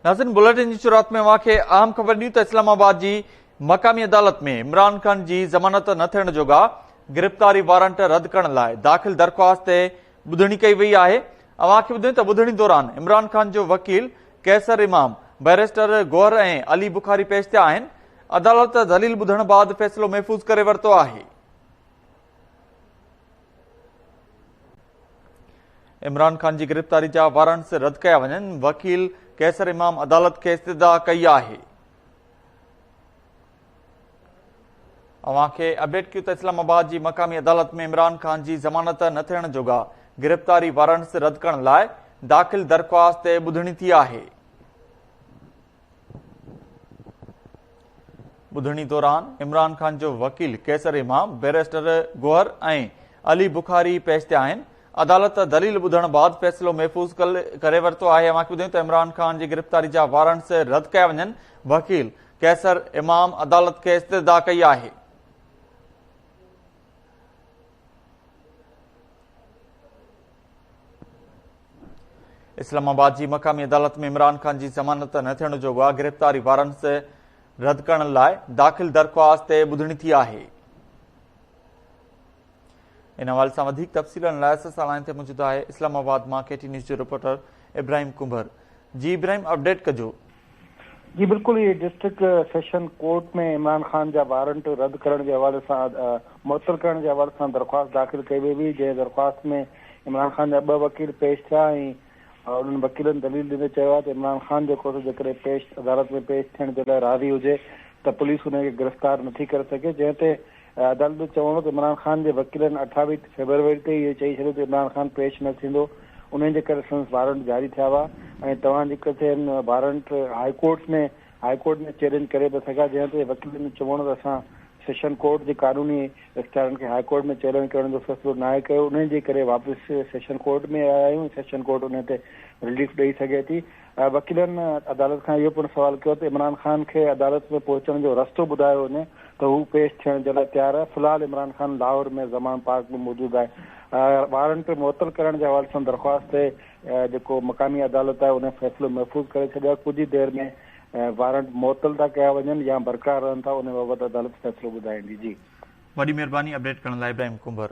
नाज़रीन, बुलेटिन जी शुरुआत में वाक़े अहम ख़बर ॾियूं त इस्लामाबाद जी मक़ामी अदालत में इमरान ख़ान जी ज़मानत न थियण जोगा गिरफ़्तारी वारंट रद्द करण लाइ दाख़िल दरख़्वास्त ते ॿुधणी कई वई आहे। अव्हांखे ॿुधायूं त ॿुधणी दौरान इमरान ख़ान जो वकील कैसर इमाम, बैरिस्टर गौहर ऐं अली बुखारी पेश थिया आहिनि। अदालत दलील ॿुधण बाद फ़ैसिलो महफ़ूज़ करे वरितो आहे। इमरान ख़ान जी गिरफ़्तारी जा वारंट्स रद्द कया वञनि। वकील कैसर इमाम अदालत खे इस्तदा कई आहे। अव्हांखे अपडेट कयूं त इस्लामाबाद जी मक़ामी अदालत में इमरान ख़ान जी ज़मानत न थियण जोगा गिरफ़्तारी वारंट्स रद्द करण लाइ दाख़िल दरख़्वास्त ते ॿुधणी थी आहे। ॿुधणी दौरान इमरान ख़ान जो वकील कैसर इमाम, बैरिस्टर गौहर ऐं अली बुखारी पेश थिया आहिनि। अदालत दलील ॿुधण बाद फ़ैसिलो महफ़ूज़ करे वरितो आहे। अव्हांखे ॿुधायूं त इमरान ख़ान जी गिरफ़्तारी जा वारंट्स रद्द कया वञनि। वकील कैसर इमाम अदालत खे इस्तदा कई आहे। इस्लामाबाद जी मक़ामी अदालत में इमरान ख़ान जी ज़मानत न थियण जोगा गिरफ़्तारी वारंट्स रद्द करण लाइ दाख़िल दरख़्वास्त ते ॿुधणी थी आहे। इन हवाले सां वधीक तफ़सीलनि लाइ सां लाइन ते मौजूदु आहे इस्लामाबाद मां केटी न्यूज़ जो रिपोर्टर इब्राहिम कुंभर। जी इब्राहिम, अपडेट कजो। जी बिल्कुल, ये डिस्ट्रिक्ट सेशन कोर्ट में इमरान ख़ान जा वारंट रद्द करण जे हवाले सां मुअत्तल करण जे हवाले सां दरख़्वास्त दाख़िल कई वई हुई। जंहिं दरख़्वास्त में इमरान ख़ान जा 2 वकील पेश थिया ऐं उन्हनि वकीलनि दलील ॾींदे चयो आहे त इमरान ख़ान जेको जेकॾहिं पेश अदालत में पेश थियण जे लाइ राज़ी हुजे त पुलिस हुनखे गिरफ़्तार नथी करे सघे। जंहिं ते अदालत जो चवणो त इमरान ख़ान जे वकीलनि 28 फ़रवरी ते इहो चई छॾियो त इमरान ख़ान पेश न थींदो। उन जे करे संदसि वारंट जारी थिया हुआ ऐं तव्हां जेके वारंट हाईकोर्ट में चैलेंज करे था सघां। जंहिं ते वकीलनि जो चवणो त असां सेशन कोर्ट जे कानूनी इख़्तियारनि खे हाईकोर्ट में चैलेंज करण जो फ़ैसिलो न आहे कयो। उन जे करे वापसि सेशन कोर्ट में आया आहियूं। सेशन कोर्ट उन ते रिलीफ ॾेई सघे थी। वकीलनि अदालत खां इहो पिणु सवाल कयो त इमरान ख़ान खे अदालत में पहुचण जो रस्तो ॿुधायो वञे त हू पेश थियण जे लाइ तयारु आहे। फ़िलहाल इमरान ख़ान लाहौर में ज़मान पार्क में मौजूदु आहे। वारंट मुअत्तल करण जे हवाले सां दरख़्वास्त ते जेको मक़ामी अदालत आहे उन फ़ैसिलो महफ़ूज़ करे छॾियो। कुझु ई देरि में वारंट मुअत्तल था कया वञनि या बरक़रार रहनि था, उन बाबति अदालत फ़ैसिलो ॿुधाईंदी। जी, वॾी महिरबानी अपडेट करण लाइ इब्राहिम कुंभर।